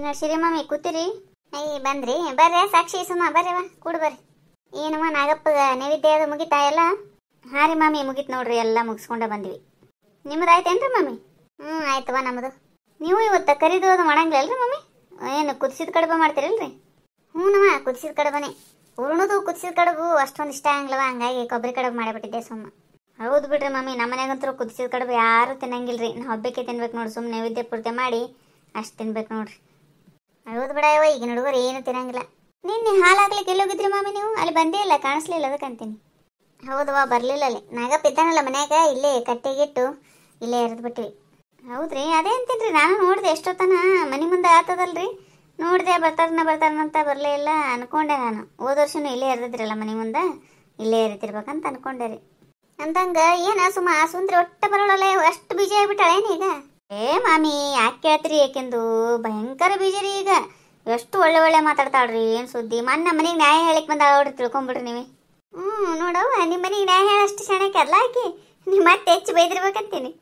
ನಡ್ಸಿರಿ mummy ಕೂತಿರಿ? ಅಯ್ಯ ಬಂದ್ರಿ ಬರ್ರಿ ಸಾಕ್ಷಿ ಸುಮ್ಮ ಬರ್ರಿವ ಕೂಡು ಬರ್ರಿ. ಏನಮ್ಮ ನಾಗಪ್ಪಗ ನೈವೇದ್ಯ ಅದು ಮುಗಿತಾ ಎಲ್ಲ? ಹಾಂ ರೀ ಮಮ್ಮಿ ಮುಗೀತು ನೋಡ್ರಿ, ಎಲ್ಲ ಮುಗಿಸ್ಕೊಂಡ ಬಂದ್ವಿ. ನಿಮ್ಮದು ಆಯ್ತೇನ್ರಿ ಮಮ್ಮಿ? ಆಯ್ತವ ನಮ್ಮದು. ನೀವು ಇವತ್ತು ಕರಿದು ಅದು ಮಾಡಂಗಿಲ್ಲಲ್ರಿ ಮಮ್ಮಿ? ಏನು ಕುದಿಸಿದ ಕಡುಬು ಮಾಡ್ತೀರಲ್ರಿ? ಹ್ಞೂನವ ಕುದಿಸಿದ ಕಡುಬನೇ. ಉರುಣದು ಕುದಿಸಿದ ಕಡುಬು ಅಷ್ಟೊಂದು ಇಷ್ಟ ಆಗಂಗಿಲ್ಲವ, ಹಂಗಾಗಿ ಕೊಬ್ಬರಿ ಕಡುಬು ಮಾಡಿಬಿಟ್ಟಿದ್ದೆ ಸುಮ್ಮ. ಹೌದು ಬಿಡ್ರಿ ಮಮ್ಮಿ, ನಮ್ಮ ಮನ್ಯಾಗಂತೂ ಕುದಿಸಿದ ಕಡುಬು ಯಾರು ತಿನ್ನಂಗಿಲ್ರಿ. ನಾವು ಹಬ್ಬಕ್ಕೆ ತಿನ್ಬೇಕು ನೋಡ್ರಿ, ಸುಮ್ಮನೆ ನೈವೇದ್ಯ ಪೂರ್ತಿ ಮಾಡಿ ಅಷ್ಟು ತಿನ್ಬೇಕು ನೋಡ್ರಿ. ಹೌದು ಬಿಡವ, ಈಗ ಹುಡುಗರು ಏನು ತಿನ್ನಂಗಿಲ್ಲ. ನಿನ್ನೆ ಹಾಲು ಹಾಕ್ಲಿಕ್ಕೆ ಎಲ್ಲಿ ಹೋಗಿದ್ರಿ ಮಾಮಿ ನೀವು? ಅಲ್ಲಿ ಬಂದೇ ಇಲ್ಲ, ಕಾಣಿಸ್ಲಿಲ್ಲ, ಅದಕ್ಕಂತೀನಿ. ಹೌದವಾ ಬರಲಿಲ್ಲ ಅಲ್ಲಿ. ನಾಗಪ್ಪ ಇದ್ದಾನಲ್ಲ ಮನ್ಯಾಗ, ಇಲ್ಲೇ ಕಟ್ಟೆಗಿಟ್ಟು ಇಲ್ಲೇ ಎರೆದು ಬಿಟ್ಟಿವಿ. ಹೌದ್ರಿ, ಅದೇ ಅಂತೀನಿ. ನಾನು ನೋಡಿದೆ ಎಷ್ಟೊತ್ತನ ಮನೆ ಮುಂದೆ ಆತದಲ್ರಿ, ನೋಡಿದೆ ಬರ್ತಾರಂತ ಬರಲೇ ಇಲ್ಲ ಅನ್ಕೊಂಡೆ ನಾನು. ಹೋದ ವರ್ಷನೂ ಇಲ್ಲೇ ಎರೆದಿದ್ರಲ್ಲ ಮನೆ ಮುಂದೆ, ಇಲ್ಲೇ ಎರಿತಿರ್ಬೇಕಂತ ಅನ್ಕೊಂಡೆ ರೀ. ಅಂದಂಗ ಏನ ಸುಮ್ಮ ಸುಂದ್ರಿ ಒಟ್ಟ ಬರೋಳಲ್ಲ, ಅಷ್ಟು ಬೀಜ ಆಗ್ಬಿಟ್ಟಾಳೇನು ಈಗ? ಏ ಮಾಮಿ ಯಾಕೆ ಕೇಳ್ತೀರಿ, ಏಕೆಂದು ಭಯಂಕರ ಬೀಜ ರೀ ಈಗ. ಎಷ್ಟು ಒಳ್ಳೆ ಒಳ್ಳೆ ಮಾತಾಡ್ತಾಳ್ರಿ, ಏನು ಸುದ್ದಿ. ಮೊನ್ನೆ ಮನೆಗೆ ನ್ಯಾಯ ಹೇಳಕ್ ಬಂದ ಅವ್ರಿ, ತಿಳ್ಕೊಂಬಿಡ್ರಿ ನೀವು. ನೋಡವ್ವ ನಿಮ್ಮ ಮನೆಗೆ ನ್ಯಾಯ ಹೇಳಷ್ಟು ಚೆನ್ನಾಗಿ ಅಲ್ಲ ಆಕಿ, ನೀವು ಮತ್ತೆ ಹೆಚ್ಚು ಬೈದಿರ್ಬೇಕಂತೀನಿ.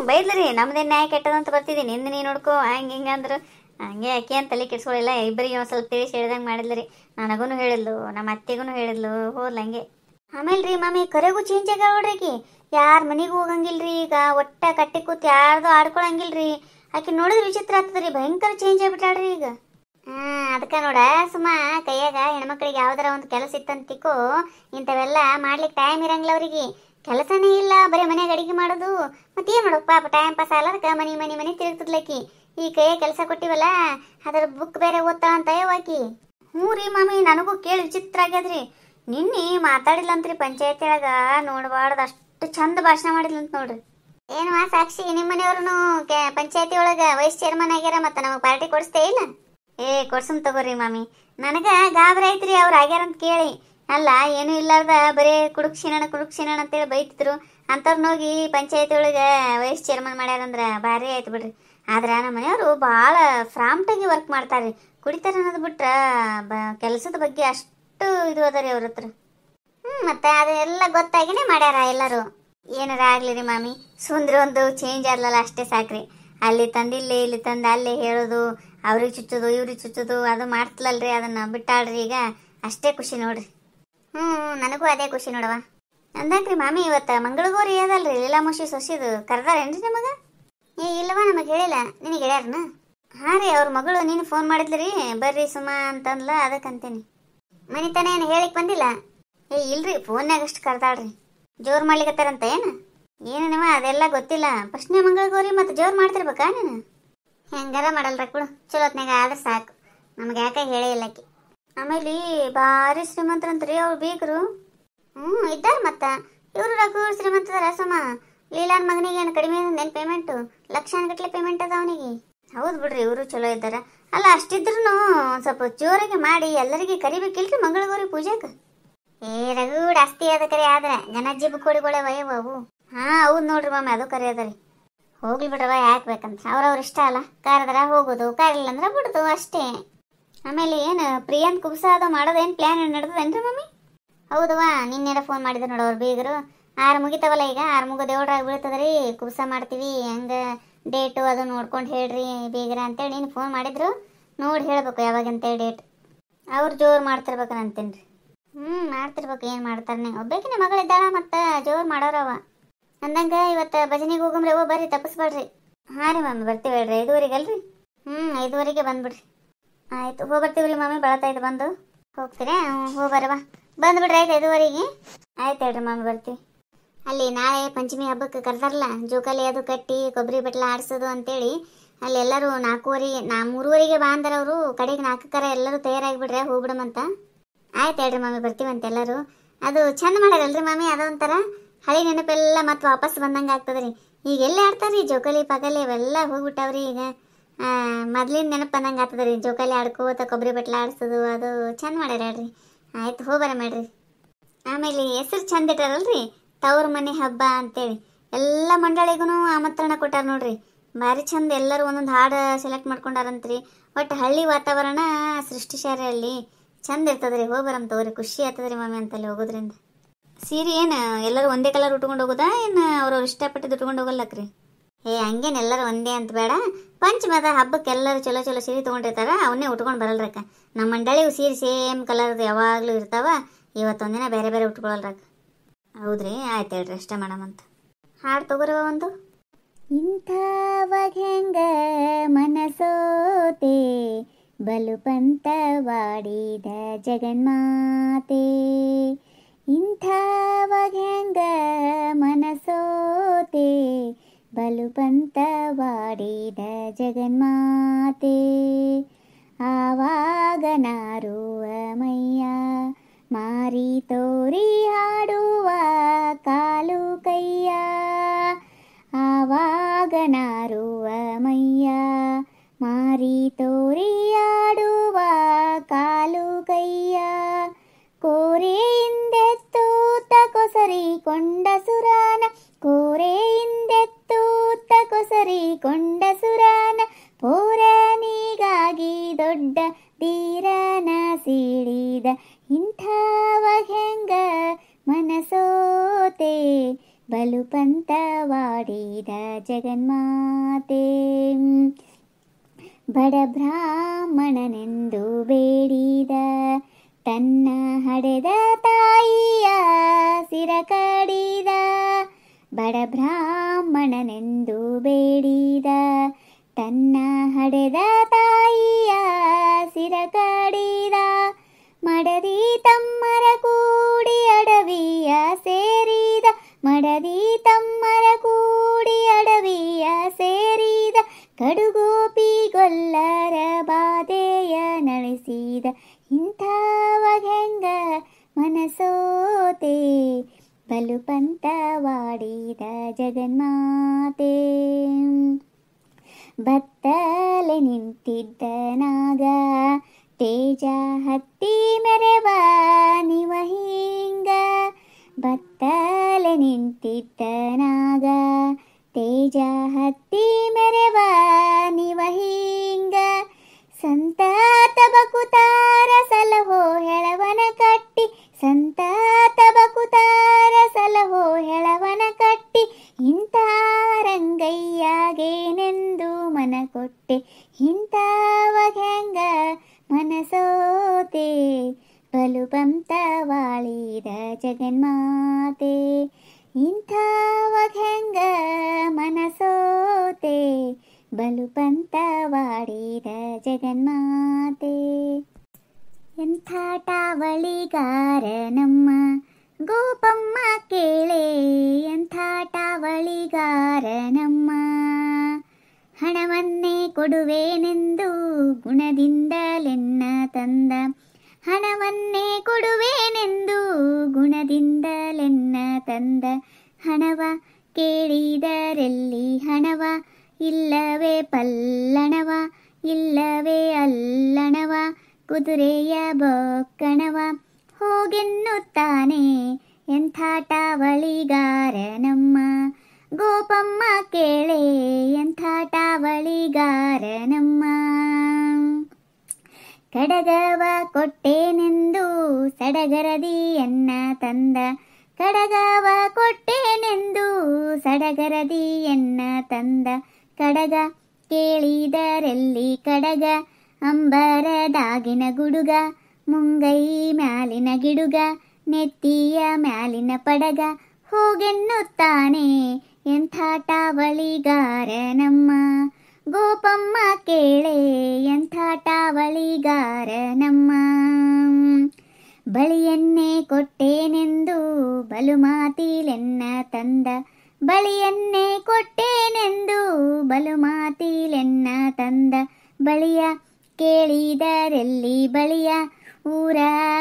ಬೈದ್ಲರಿ, ನಮ್ದೇನು ನ್ಯಾಯ ಕೆಟ್ಟದಂತ ಬರ್ತಿದ್ದೀನಿ, ನಿಂದು ನೀ ನೋಡ್ಕೋ ಹಂಗೆ ಹಿಂಗೆ ಅಂದ್ರು. ಹಂಗೆ ಆಕೆ ಅಂತ ತಲೆ ಕೆಡ್ಸ್ಕೊಳ್ಳಿಲ್ಲ, ಇಬ್ಬರಿಗೆ ಒಂದು ಸ್ವಲ್ಪ ತಿಳಿಸಿ ಹೇಳ್ದಂಗೆ ಮಾಡಿದ್ರಿ. ನನಗೂ ಹೇಳಿದ್ಲು, ನಮ್ಮ ಅತ್ತೆಗೂ ಹೇಳಿದ್ಲು, ಹೋದ್ಲ ಹಂಗೆ. ಆಮೇಲೆ ರೀ ಮಮ್ಮಿ ಕರೆಗೂ ಚೇಂಜ್ ಆಗ್ಯಾಳ ನೋಡ್ರಿ ಆಕಿ. ಯಾರ ಮನೆಗೂ ಹೋಗಂಗಿಲ್ರಿ ಈಗ, ಒಟ್ಟ ಕಟ್ಟಿ ಕೂತ್ ಯಾರ್ದು ಆಡ್ಕೊಳಂಗಿಲ್ರಿ. ಆಕಿ ನೋಡಿದ್ರೆ ವಿಚಿತ್ರ ಆಗ್ತದ್ರಿ, ಭಯಂಕರ ಚೇಂಜ್ ಆಗ್ಬಿಟ್ಟಾಳ್ರಿ ಈಗ. ಅದಕ್ಕೆ ನೋಡ ಸುಮ್ಮ ಕೈಯಾಗ ಹೆಣ್ಮಕ್ಳಿಗೆ ಯಾವ್ದಾರ ಒಂದು ಕೆಲಸ ಇತ್ತಂತಿಕೋ, ಇಂಥವೆಲ್ಲ ಮಾಡ್ಲಿಕ್ಕೆ ಟೈಮ್ ಇರಂಗಿಲ್ಲ ಅವ್ರಿಗೆ. ಕೆಲಸನೇ ಇಲ್ಲ, ಬರೀ ಮನೆಯಾಗ ಅಡಿಗೆ ಮಾಡೋದು. ಮತ್ತೇನು ಮಾಡೋದು ಪಾಪ, ಟೈಮ್ ಪಾಸ್ ಆಗಲಾರ್ಕ ಮನೆ ತಿರುಗ್ತದ್ಲಕ್ಕಿ. ಈ ಕೈಯಾಗ ಕೆಲಸ ಕೊಟ್ಟಿವಲ್ಲ, ಅದರ ಬುಕ್ ಬೇರೆ ಓದ್ತಾಳಂತ ಆಕಿ. ಹ್ಞೂ ರೀ ಮಾಮಿ, ನನಗೂ ಕೇಳಿ ವಿಚಿತ್ರ ಆಗ್ಯದ್ರಿ. ನಿನ್ನೆ ಮಾತಾಡಿಲ್ಲಂತ್ರಿ ಪಂಚಾಯತಿ ಒಳಗ, ನೋಡಬಾರ್ದು ಅಷ್ಟು ಚಂದ ಭಾಷಣ ಮಾಡಿದ್ಲಂತ ನೋಡ್ರಿ. ಏನು ಸಾಕ್ಷಿ, ನಿಮ್ಮ ಮನೆಯವ್ರು ಪಂಚಾಯತಿ ಒಳಗ ವೈಸ್ ಚೇರ್ಮನ್ ಆಗ್ಯಾರ, ಮತ್ತು ನಮಗೆ ಪಾರ್ಟಿ ಕೊಡಿಸ್ತೇ ಇಲ್ಲ? ಕೊಡ್ಸಮ್ ತಗೋರಿ ಮಾಮಿ. ನನಗೆ ಗಾಬರಿ ಐತ್ರಿ ಅವ್ರು ಆಗ್ಯಾರಂತ ಕೇಳಿ. ಅಲ್ಲ ಏನು ಇಲ್ಲಾರ್ದ ಬರೀ ಕುಡುಕ್ಸಿನಣ ಅಂತೇಳಿ ಬೈತಿದ್ರು, ಅಂಥವ್ರನ್ನ ಹೋಗಿ ಪಂಚಾಯತಿ ಒಳಗೆ ವೈಸ್ ಚೇರ್ಮನ್ ಮಾಡ್ಯಾರಂದ್ರೆ ಭಾರಿ ಆಯ್ತು ಬಿಡ್ರಿ. ಆದ್ರೆ ನಮ್ಮ ಮನೆಯವರು ಭಾಳ ಫ್ರಾಂಟಾಗಿ ವರ್ಕ್ ಮಾಡ್ತಾರೆ. ಕುಡಿತಾರೆ ಅನ್ನೋದು ಬಿಟ್ರೆ ಕೆಲಸದ ಬಗ್ಗೆ ಅಷ್ಟು ಇದು ಅದ ರೀ ಅವ್ರ ಹತ್ರ. ಮತ್ತೆ ಅದೆಲ್ಲ ಗೊತ್ತಾಗಿನೇ ಮಾಡ್ಯಾರ ಎಲ್ಲರೂ. ಏನಾರ ಆಗ್ಲಿ ರೀ ಮಾಮಿ, ಸುಂದ್ರ ಒಂದು ಚೇಂಜ್ ಆಗ್ಲಲ್ಲ ಅಷ್ಟೇ ಸಾಕ್ರಿ. ಅಲ್ಲಿ ತಂದಿಲ್ಲಿ ಇಲ್ಲಿ ತಂದು ಅಲ್ಲೇ ಹೇಳೋದು, ಅವ್ರಿಗೆ ಚುಚ್ಚೋದು ಇವ್ರಿಗೆ ಚುಚ್ಚೋದು ಅದು ಮಾಡ್ತಿಲ್ಲಲ್ರಿ, ಅದನ್ನ ಬಿಟ್ಟಾಳ್ರಿ ಈಗ, ಅಷ್ಟೇ ಖುಷಿ ನೋಡ್ರಿ. ನನಗೂ ಅದೇ ಖುಷಿ ನೋಡವ. ಅಂದಾಕ್ರಿ ಮಾಮಿ ಇವತ್ತು ಮಂಗಳಗೌರಿ ಅದಲ್ರಿ, ಲೀಲಾಮೋಶಿ ಸೊಸಿದು ಕರ್ದಾರೇನ್ರಿ ನಿಮಗೆ? ಇಲ್ಲವ, ನಮಗೆ ಹೇಳಿಲ್ಲ. ನಿನಗೆ ಹೇಳ್ಯಾರನ? ಹಾಂ ರೀ, ಅವ್ರ ಮಗಳು ನೀನು ಫೋನ್ ಮಾಡಿದ್ಲಿ, ಬರ್ರಿ ಸುಮಾ ಅಂತಂದ್ಲ, ಅದಕ್ಕಂತೇನಿ. ಮನಿತನ ಏನು ಹೇಳಿಕ್ ಬಂದಿಲ್ಲ? ಇಲ್ರಿ, ಫೋನ್ಯಾಗ ಅಷ್ಟು ಕರ್ದಾಳ್ರಿ. ಜೋರು ಮಾಡ್ಲಿಕ್ಕತ್ತಾರಂತ ಏನು? ಏನೇನವ ಅದೆಲ್ಲ ಗೊತ್ತಿಲ್ಲ. ಫಸ್ಟ್ನೇ ಮಂಗಳಗೌರಿ ಮತ್ತು ಜೋರು ಮಾಡ್ತಿರ್ಬೇಕಾ ನೀನು? ಹೆಂಗಾರ ಮಾಡಲ್ರ ಕುಳು, ಚಲೋ ಹೊತ್ನಾಗ ಆದ್ರೆ ಸಾಕು. ನಮ್ಗೆ ಯಾಕೆ ಹೇಳೇ ಇಲ್ಲಕ್ಕೆ. ಆಮೇಲೆ ಭಾರಿ ಶ್ರೀಮಂತರಂತ್ರಿ ಅವ್ರು ಬೀಗರು. ಇದ್ದಾರೆ ಮತ್ತೆ. ಇವರು ರಘು ಶ್ರೀಮಂತದಾರ ಸುಮ. ಲೀಲಾನ್ ಮಗನಿಗೆ ಏನು ಕಡಿಮೆ ಏನು ಪೇಮೆಂಟು? ಲಕ್ಷಾನುಗಟ್ಲೆ ಪೇಮೆಂಟ್ ಅದ ಅವನಿಗೆ. ಹೌದು ಬಿಡ್ರಿ, ಇವರು ಚಲೋ ಇದ್ದಾರ. ಅಲ್ಲ ಅಷ್ಟಿದ್ರು ಸ್ವಲ್ಪ ಜೋರಾಗಿ ಮಾಡಿ ಎಲ್ಲರಿಗೆ ಕರಿಬೇಕಿಲ್ರಿ ಮಂಗಳಗೌರಿ ಪೂಜೆಗೆ? ರಘು ಜಾಸ್ತಿ ಅದ ಕರೆ, ಆದ್ರೆ ಗಣಜ್ಜಿ ಬುಕ್ಕೋಡಿಗಳೇ ವಯವು. ಹೌದು ನೋಡ್ರಿ ಮಾಮಿ, ಅದು ಕರೆ ಅದ ರೀ. ಹೋಗ್ಲಿ ಬಿಡ್ರವ, ಯಾಕೆ ಬೇಕಂತ ಅವ್ರವ್ರ ಇಷ್ಟ ಅಲ್ಲ. ಕರೆದ್ರ ಹೋಗೋದು, ಕರಿಲ್ಲ ಅಂದ್ರೆ ಬಿಡೋದು ಅಷ್ಟೇ. ಆಮೇಲೆ ಏನು ಪ್ರಿಯಾಂತ್ ಕುಬ್ಸ ಅದು ಮಾಡೋದೇನು ಪ್ಲ್ಯಾನ್ ನಡೆದದೇನ್ರಿ ಮಮ್ಮಿ? ಹೌದವಾ, ನಿನ್ನೆರ ಫೋನ್ ಮಾಡಿದ್ರು ನೋಡು ಅವ್ರು ಬೀಗರು. 6 ಮುಗಿತಾವಲ್ಲ ಈಗ, 6 ಮುಗಿದು 7 ಬೀಳ್ತದ್ರಿ, ಕುಬ್ಸ ಮಾಡ್ತೀವಿ, ಹಂಗೆ ಡೇಟು ಅದು ನೋಡ್ಕೊಂಡು ಹೇಳ್ರಿ ಬೀಗ್ರ ಅಂತೇಳಿ ನೀನು ಫೋನ್ ಮಾಡಿದ್ರು. ನೋಡಿ ಹೇಳ್ಬೇಕು ಯಾವಾಗಂತೇಳಿ ಡೇಟ್. ಅವ್ರು ಜೋರು ಮಾಡ್ತಿರ್ಬೇಕು ಅಂತೀನಿ ರೀ. ಮಾಡ್ತಿರ್ಬೇಕು, ಏನು ಮಾಡ್ತಾರನೆ. ಒಬ್ಬೇಕಿನ ಮಗಳಿದ್ದಾಳ, ಮತ್ತು ಜೋರು ಮಾಡೋರವ. ಅಂದಂಗೆ ಇವತ್ತು ಭಜನೆಗೆ ಹೋಗಮ್ರಿ ಅವ್ವ, ಬರ್ರಿ ತಪ್ಪಿಸ್ಬೇಡ್ರಿ. ಹಾಂ ರೀ ಮಮ್ಮಿ, ಬರ್ತೀವಿ ಹೇಳ್ರಿ. 5:15 ಅಲ್ರಿ? 5:15 ಬಂದ್ಬಿಡ್ರಿ. ಆಯ್ತು, ಹೋಗ್ಬರ್ತೀವಿ ರೀ ಮಮ್ಮಿ, ಬಳತಾಯ್ತು ಬಂದು. ಹೋಗ್ತೀರಾ? ಹೋಗ್ಬರವ, ಬಂದುಬಿಡ್ರಿ. ಆಯ್ತು 5:15. ಆಯ್ತು ಹೇಳ್ರಿ ಮಮ್ಮಿ, ಬರ್ತೀವಿ. ಅಲ್ಲಿ ನಾಳೆ ಪಂಚಮಿ ಹಬ್ಬಕ್ಕೆ ಕರ್ದಾರಲ್ಲ, ಜೋಕಾಲಿ ಅದು ಕಟ್ಟಿ ಕೊಬ್ಬರಿ ಬಟ್ಲ ಆಡಿಸೋದು ಅಂತೇಳಿ, ಅಲ್ಲಿ ಎಲ್ಲರೂ 3:15 ಬಾ ಅಂದಾರ ಅವರು. ಕಡೆಗೆ 4 ಎಲ್ಲರೂ ತಯಾರಾಗಿಬಿಡ್ರೆ ಹೋಗ್ಬಿಡಮಂತ. ಆಯ್ತು ಹೇಳ್ರಿ ಮಮ್ಮಿ, ಬರ್ತೀವಂತ ಎಲ್ಲರೂ. ಅದು ಚಂದ ಮಾಡ್ಯಾರಲ್ರಿ ಮಮ್ಮಿ, ಅದೊಂಥರ ಹಳೆ ನೆನಪೆಲ್ಲ ಮತ್ತೆ ವಾಪಸ್ ಬಂದಂಗೆ ಆಗ್ತದ್ರಿ. ಈಗ ಎಲ್ಲಿ ಆಡ್ತಾರ್ರಿ ಜೋಕಾಲಿ ಪಗಲಿ ಅವೆಲ್ಲ ಹೋಗ್ಬಿಟ್ಟಾವ್ರಿ. ಈಗ ಮೊದ್ಲಿನ ನೆನಪು ಬಂದಂಗೆ ಆಗ್ತದ್ರಿ, ಜೋಕಾಲಿ ಆಡ್ಕೋತ ಕೊಬ್ಬರಿ ಬಟ್ಲ ಆಡಿಸೋದು, ಅದು ಚಂದ ಮಾಡ್ಯಾರ ಹೇಳ್ರಿ. ಆಯ್ತು, ಹೋಗ್ಬರ ಮಾಡ್ರಿ. ಆಮೇಲೆ ಹೆಸರು ಚಂದ ಇಟ್ಟಾರಲ್ರಿ, ತವ್ರ ಮನೆ ಹಬ್ಬ ಅಂತೇಳಿ. ಎಲ್ಲ ಮಂಡಳಿಗೂ ಆಮಂತ್ರಣ ಕೊಟ್ಟಾರ ನೋಡ್ರಿ, ಭಾರಿ ಚಂದ. ಎಲ್ಲರೂ ಒಂದೊಂದು ಹಾಡು ಸೆಲೆಕ್ಟ್ ಮಾಡ್ಕೊಂಡಾರಂತ್ರಿ. ಒಟ್ಟು ಹಳ್ಳಿ ವಾತಾವರಣ ಸೃಷ್ಟಿಸ್ಯಾರ ಅಲ್ಲಿ, ಚಂದ ಇರ್ತದ್ರಿ. ಹೋಗ್ಬರಮ್ ತಗೋರಿ, ಖುಷಿ ಆಗ್ತದ್ರಿ ಮಮ್ಮಿ ಅಂತಲ್ಲಿ ಹೋಗೋದ್ರಿಂದ. ಸೀರೆ ಏನು ಎಲ್ಲರೂ ಒಂದೇ ಕಲರ್ ಉಟ್ಕೊಂಡು ಹೋಗೋದಾ, ಏನು ಅವ್ರವ್ರು ಇಷ್ಟಪಟ್ಟಿದ್ದು ಉಟ್ಕೊಂಡು ಹೋಗಲ್ಲಕ್ರಿ? ಹಂಗೇನು ಎಲ್ಲರೂ ಒಂದೇ ಅಂತ ಬೇಡ. ಪಂಚಮದ ಹಬ್ಬಕ್ಕೆ ಎಲ್ಲರೂ ಚಲೋ ಚಲೋ ಸೀರೆ ತೊಗೊಂಡಿರ್ತಾರ, ಅವನ್ನೇ ಉಟ್ಕೊಂಡು ಬರಲ್ರಕ್ಕ. ನಮ್ಮ ಮಂಡಳಿಗೂ ಸೀರೆ ಸೇಮ್ ಕಲರ್ದು ಯಾವಾಗಲೂ ಇರ್ತಾವ. ಇವತ್ತೊಂದಿನ ಬೇರೆ ಬೇರೆ ಉಟ್ಕೊಳಲ್ರಕ್ಕ. ಹೌದ್ರಿ, ಆಯ್ತು ಹೇಳ್ರಿ, ಅಷ್ಟೇ ಮಾಡಮಂತ. ಹಾಡು ತಗೋರವ ಒಂದು. ಇಂಥವಾಗ ಹೆಂಗ ಮನಸೋತೆ ಬಲುಪಂತವಾಡಿದ ಜಗನ್ಮಾತೆ. ಇಂಥವಾಗ ಹೆಂಗ ಮನಸೋತೆ ಬಲುಪಂತವಾಡಿದ ಜಗನ್ಮಾತೆ. ಆವಾಗ ನಾರುವ ಮೈಯ ಮಾರಿ ತೋರಿ ಹಾಡುವ ಕಾಲು ಕೈಯ. ಆವಾಗ ನಾರುವ ಮೈಯ ಮಾರಿ ತೋರಿ ಆಡುವ ಕಾಲು ಕೈಯ. ಕೋರೆಯಿಂದೆತ್ತೂತ ಕೊಸರಿ ಕೊಂಡ ಸುರಾನ, ಕೋರೆಯಿಂದೆತ್ತೂತ ಕೊಸರಿ ಕೊಂಡ ಸುರಾನ. ಪೋರನಿಗಾಗಿ ದೊಡ್ಡ ಧೀರನ ಸಿಡಿದ. ಇಂಥವಾಗ ಹೆಂಗ ಮನಸೋತೆ ಬಲುಪಂತವಾಡಿದ ಜಗನ್ಮಾತೆ. ಬಡ ಬ್ರಾಹ್ಮಣನೆಂದು ಬೇಡಿದ ತನ್ನ ಹಡೆದ ತಾಯಿಯ ಸಿರ ಕಡಿದ. ಬಡ ಬ್ರಾಹ್ಮಣನೆಂದು ಬೇಡಿದ ತನ್ನ ಹಡೆದ ತಾಯಿಯ ಸಿರ ಕಡಿದ. ಮಡದಿ ತಮ್ಮರ ಕೂಡಿ ಅಡವಿಯ ಸೇರಿದ, ಮಡದಿ ತಮ್ಮರ ಕೂಡಿ ಅಡವಿಯ ಸೇರಿದ. ಕಡುಗೋಪಿ ಗೊಲ್ಲರ ಬಾಧೆಯ ನಡೆಸಿದ. ಇಂಥವಾಗ ಹೆಂಗ ಮನಸೋತೆ ಬಲುಪಂತವಾಡಿದ ಜಗನ್ಮಾತೆ. ಬತ್ತಲೆ ನಿಂತಿದ್ದ ನಾಗ ತೇಜ ಹತ್ತಿ ಮೆರೆವ ನಿವ ಹಿಂಗ. ಬತ್ತಲೆ ನಿಂತಿದ್ದ ನಾಗ ತೇಜ ಹತ್ತಿ ಮೆರೆವ ನಿವ ಹಿಂಗ. ಸಂತಾತ ಬಕುತಾರ ಸಲಹೋ ಹೆಳವನ ಕಟ್ಟಿ, ಸಂತಾತ ಬಕುತಾರ ಸಲಹೋ ಹೆಳವನ ಕಟ್ಟಿ. ಇಂಥ ರಂಗಯ್ಯಗೇನೆಂದು ಮನ ಕೊಟ್ಟೆ. ಇಂಥವಾಗ ಹೆಂಗ ಮನಸೋತೆ ಬಲುಪಂತವಾಳಿದ ಜಗನ್ಮಾತೆ. ಇಂಥವಾಗ ಹೆಂಗ ಮನಸೋತೆ ಬಲುಪಂತವಾಡಿದ ಜಗನ್ಮಾತೆ. ಎಂಥ ಟಾವಳಿಗಾರ ನಮ್ಮ ಗೋಪಮ್ಮ ಕೇಳೆ, ಎಂಥ ಟಾವಳಿಗಾರ ನಮ್ಮ. ಹಣವನ್ನೇ ಕೊಡುವೇನೆಂದು ಗುಣದಿಂದಲೆನ್ನ ತಂದ, ಹಣವನ್ನೇ ಕೊಡುವೇನೆಂದು ಗುಣದಿಂದಲೆನ್ನ ತಂದ. ಹಣವ ಕೇಳಿದರೆಲ್ಲಿ ಹಣವ, ಇಲ್ಲವೇ ಪಲ್ಲಣವ, ಇಲ್ಲವೇ ಅಲ್ಲಣವ. ಕುದುರೆಯ ಬೊಕ್ಕಣವ ಹೋಗೆನ್ನುತ್ತಾನೆ ಎಂಥ ಟಾವಳಿಗಾರ ನಮ್ಮ ಗೋಪಮ್ಮ ಕೇಳೆ, ಎಂಥ ಟಾವಳಿಗಾರ ನಮ್ಮ. ಕಡಗವ ಕೊಟ್ಟೇನೆಂದು ಸಡಗರದಿಯನ್ನ ತಂದ, ಕಡಗವ ಕೊಟ್ಟೇನೆಂದು ಸಡಗರದಿಯನ್ನ ತಂದ. ಕಡಗ ಕೇಳಿದರೆಲ್ಲಿ ಕಡಗ, ಅಂಬರದಾಗಿನ ಗುಡುಗ, ಮುಂಗೈ ಮ್ಯಾಲಿನ ಗಿಡುಗ, ನೆತ್ತಿಯ ಮ್ಯಾಲಿನ ಪಡಗ ಹೋಗೆನ್ನುತ್ತಾನೆ ಎಂಥ ಟಾವಳಿಗಾರ ನಮ್ಮ ಗೋಪಮ್ಮ ಕೇಳೆ, ಎಂಥ ಟಾವಳಿಗಾರ ನಮ್ಮ. ಬಳಿಯನ್ನೇ ಕೊಟ್ಟೇನೆಂದು ಬಲುಮಾತಿಲೆನ್ನ ತಂದ, ಬಳಿಯನ್ನೇ ಕೊಟ್ಟೇನೆಂದು ಬಲುಮಾತಿಲೆನ್ನ ತಂದ. ಬಳಿಯ ಕೇಳಿದರೆಲ್ಲಿ ಬಳಿಯ, ಊರ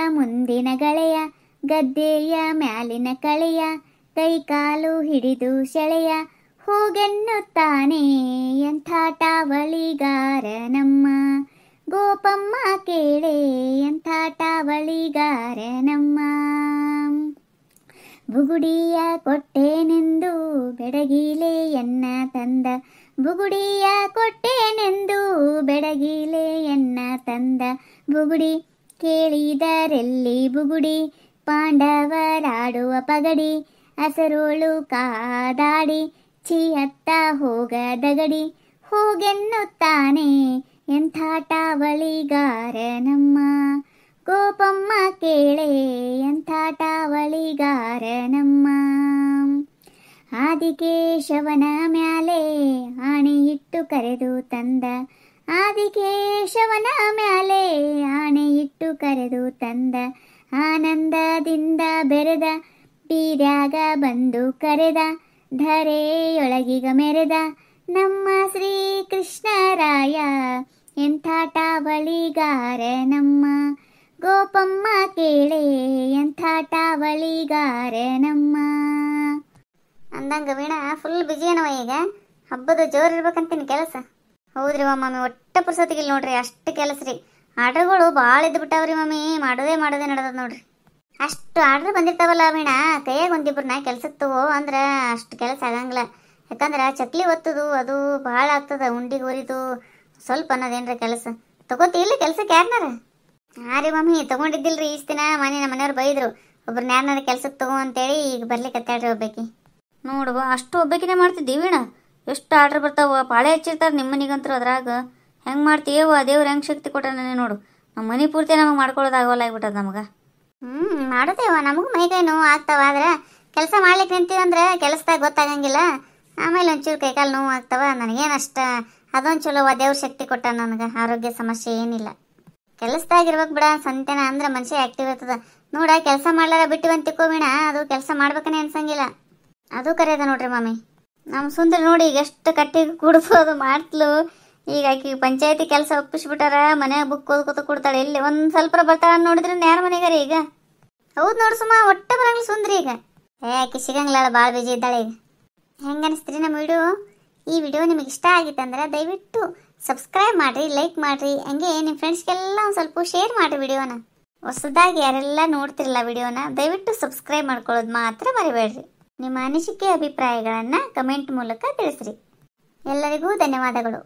ಮುಂದಿನ ಗೆಳೆಯ, ಗದ್ದೆಯ ಮ್ಯಾಲಿನ ಕಳೆಯ, ಕೈಕಾಲು ಹಿಡಿದು ಸೆಳೆಯ ಹೋಗೆನ್ನುತ್ತಾನೆ ಎಂಥ ಟಾವಳಿಗಾರ ನಮ್ಮ ಗೋಪಮ್ಮ ಕೇಳೆ, ಎಂಥ ಟಾವಳಿಗಾರ ನಮ್ಮ. ಬುಗುಡಿಯ ಕೊಟ್ಟೇನೆಂದು ಬೆಡಗಿಲೆಯನ್ನ ತಂದ, ಬುಗುಡಿಯ ಕೊಟ್ಟೇನೆಂದು ಬೆಡಗಿಲೆಯನ್ನ ತಂದ. ಬುಗುಡಿ ಕೇಳಿದರೆಲ್ಲಿ ಬುಗುಡಿ, ಪಾಂಡವರಾಡುವ ಪಗಡಿ, ಹಸರೋಳು ಕಾದಾಡಿ ಛೀ ಅತ್ತ ಹೋಗದಗಡಿ ಹೋಗೆನ್ನುತ್ತಾನೆ ಎಂಥಾಟಾವಳಿಗಾರ ನಮ್ಮ ಗೋಪಮ್ಮ ಕೇಳೆ ಎಂಥಾಟಾವಳಿಗಾರ ನಮ್ಮ ಆದಿಕೇಶವನ ಮ್ಯಾಲೆ ಆಣೆಯಿಟ್ಟು ಕರೆದು ತಂದ ಆದಿಕೇಶವನ ಮ್ಯಾಲೆ ಆಣೆಯಿಟ್ಟು ಕರೆದು ತಂದ ಆನಂದದಿಂದ ಬೆರೆದ ಬೀರ್ಯಾಗ ಬಂದು ಕರೆದ ಧರೆಯೊಳಗಿಗ ಮೆರೆದ ನಮ್ಮ ಶ್ರೀಕೃಷ್ಣರಾಯ ಎಂಥಾಟಾವಳಿಗಾರ ನಮ್ಮ ಗೋಪಮ್ಮ ಕೇಳೆ ಎಂಥಾಟಾವಳಿಗಾರ ನಮ್ಮ ಅಂದಂಗ ವೀಣಾ ಫುಲ್ ಬಿಜಿ ಏನವ ಈಗ ಹಬ್ಬದ ಜೋರು ಇರ್ಬೇಕಂತೀನಿ ಕೆಲಸ. ಹೌದ್ರಿ ಮಮ್ಮಿ, ಒಟ್ಟ ಪುರ್ಸತಿಗಿಲ್ಲ ನೋಡ್ರಿ, ಅಷ್ಟು ಕೆಲಸ ರೀ. ಆರ್ಡ್ರ್ಗಳು ಭಾಳ ಇದ್ದು ಬಿಟ್ಟಾವ್ರಿ ಮಮ್ಮಿ, ಮಾಡೋದೇ ನಡೆದದ ನೋಡ್ರಿ. ಅಷ್ಟು ಆರ್ಡ್ರ್ ಬಂದಿರ್ತಾವಲ್ಲ ವೀಣಾ, ಕೈಯಾಗ ಒಂದಿಬ್ರನ್ನ ಕೆಲ್ಸಕ್ಕೆ ತಗೋ ಅಂದ್ರೆ ಅಷ್ಟು ಕೆಲಸ ಆಗಂಗಿಲ್ಲ. ಯಾಕಂದ್ರೆ ಚಕ್ಲಿ ಒತ್ತದು ಅದು ಭಾಳ ಆಗ್ತದ, ಉಂಡಿಗೆ ಉರಿದು ಸ್ವಲ್ಪ ಅನ್ನೋದೇನ್ರ ಕೆಲಸ. ತಗೋತಿಲ್ಲ ಕೆಲ್ಸಕ್ಕೆ ಯಾರನಾರ? ಹಾಂ ರೀ ಮಮ್ಮಿ, ತೊಗೊಂಡಿದ್ದಿಲ್ರಿ ಇಷ್ಟು ದಿನ. ಮನೆ ನಮ್ಮ ಮನೆಯವ್ರು ಬೈದರು, ಒಬ್ರನ್ನ ಯಾರನ್ನಾರ ಕೆಲ್ಸಕ್ಕೆ ತಗೋ ಅಂತೇಳಿ. ಈಗ ಬರ್ಲಿಕ್ಕೆ ಹತ್ತಾಡ್ರಿ ಒಬ್ಬಾಕಿ. ನೋಡುವ ಅಷ್ಟು ಒಬ್ಬಾಕಿನೇ ಮಾಡ್ತಿದ್ದೀವಿ ವೀಣಾ. ಎಷ್ಟು ಆರ್ಡ್ರ್ ಬರ್ತಾವ, ಪಾಳೆ ಹಚ್ಚಿರ್ತಾರೆ ನಿಮ್ಮ ಮನೆಗಂತೂ. ಅದ್ರಾಗ ಹೆಂಗೆ ಮಾಡ್ತೀಯವ, ದೇವ್ರು ಹೆಂಗೆ ಶಕ್ತಿ ಕೊಟ್ಟಾನೆ ನೋಡು. ನಮ್ಮ ಮನೆ ಪೂರ್ತಿ ನಮಗೆ ಮಾಡ್ಕೊಳ್ಳೋದಾಗೋಲ್ಲ ಆಗ್ಬಿಟ್ಟದ ನಮಗೆ. ಮಾಡೋದೇವ, ನಮಗೂ ಮೈಕೈ ನೋವು ಆಗ್ತಾವ. ಆದ್ರೆ ಕೆಲಸ ಮಾಡ್ಲಿಕ್ಕೆ ನಿಂತೀವಂದ್ರೆ ಕೆಲಸದಾಗ ಗೊತ್ತಾಗಂಗಿಲ್ಲ. ಆಮೇಲೆ ಒಂಚೂರು ಕೈಕಾಲು ನೋವು ಆಗ್ತಾವ. ನನಗೇನಷ್ಟ ಅದೊಂದು ಚಲೋವ, ದೇವ್ರ ಶಕ್ತಿ ಕೊಟ್ಟ ನನಗೆ. ಆರೋಗ್ಯ ಸಮಸ್ಯೆ ಏನಿಲ್ಲ. ಕೆಲಸದಾಗಿರ್ಬೇಕು ಬಿಡ, ಸಂತೆನ ಅಂದ್ರೆ ಮನುಷ್ಯ ಆ್ಯಕ್ಟಿವ್ ಇರ್ತದ ನೋಡ. ಕೆಲಸ ಮಾಡ್ಲಾರ ಬಿಟ್ಟಿವಂತ ತಿಕ್ಕೋಬಿಣ, ಅದು ಕೆಲಸ ಮಾಡ್ಬೇಕನೇ ಅನ್ಸಂಗಿಲ್ಲ. ಅದು ಕರೆಯದ ನೋಡ್ರಿ ಮಮ್ಮಿ. ನಮ್ಮ ಸುಂದರಿ ನೋಡಿ ಈಗ ಎಷ್ಟು ಕಟ್ಟಿಗೆ ಕುಡ್ಸೋದು ಮಾಡ್ತಲು. ಈಗ ಆಕಿ ಪಂಚಾಯತಿ ಕೆಲಸ ಒಪ್ಪಿಸ್ಬಿಟ್ಟಾರ, ಮನ್ಯಾಗ ಬುಕ್ ಓದ್ಕೋತ ಕೊಡ್ತಾಳೆ. ಇಲ್ಲಿ ಒಂದು ಸ್ವಲ್ಪ ಬರ್ತಾಳ ನೋಡಿದ್ರೆ ಯಾರ ಮನೆಗಾರ ಈಗ. ಹೌದು ನೋಡು ಸುಮ್ಮ, ಒಟ್ಟ ಬರಂಗಿಲ್ಲ ಸುಂದ್ರಿ ಈಗ. ಆಕಿ ಸಿಗಂಗಿಲ್ಲ, ಭಾಳ ಬಿಜಿ ಇದ್ದಾಳೆ ಈಗ. ಹೆಂಗೆ ಅನಿಸ್ತೀರಿ ನಮ್ಮ ವಿಡಿಯೋ? ಈ ವಿಡಿಯೋ ನಿಮಗೆ ಇಷ್ಟ ಆಗಿತ್ತಂದ್ರೆ ದಯವಿಟ್ಟು ಸಬ್ಸ್ಕ್ರೈಬ್ ಮಾಡಿರಿ, ಲೈಕ್ ಮಾಡಿರಿ. ಹಂಗೆ ನಿಮ್ಮ ಫ್ರೆಂಡ್ಸ್ಗೆಲ್ಲ ಒಂದು ಸ್ವಲ್ಪ ಶೇರ್ ಮಾಡಿರಿ ವಿಡಿಯೋನ. ಹೊಸದಾಗಿ ಯಾರೆಲ್ಲ ನೋಡ್ತಿರಲ್ಲ ವಿಡಿಯೋನ, ದಯವಿಟ್ಟು ಸಬ್ಸ್ಕ್ರೈಬ್ ಮಾಡ್ಕೊಳ್ಳೋದು ಮಾತ್ರ ಮರಿಬೇಡ್ರಿ. ನಿಮ್ಮ ಅನಿಸಿಕೆ ಅಭಿಪ್ರಾಯಗಳನ್ನು ಕಮೆಂಟ್ ಮೂಲಕ ತಿಳಿಸ್ರಿ. ಎಲ್ಲರಿಗೂ ಧನ್ಯವಾದಗಳು.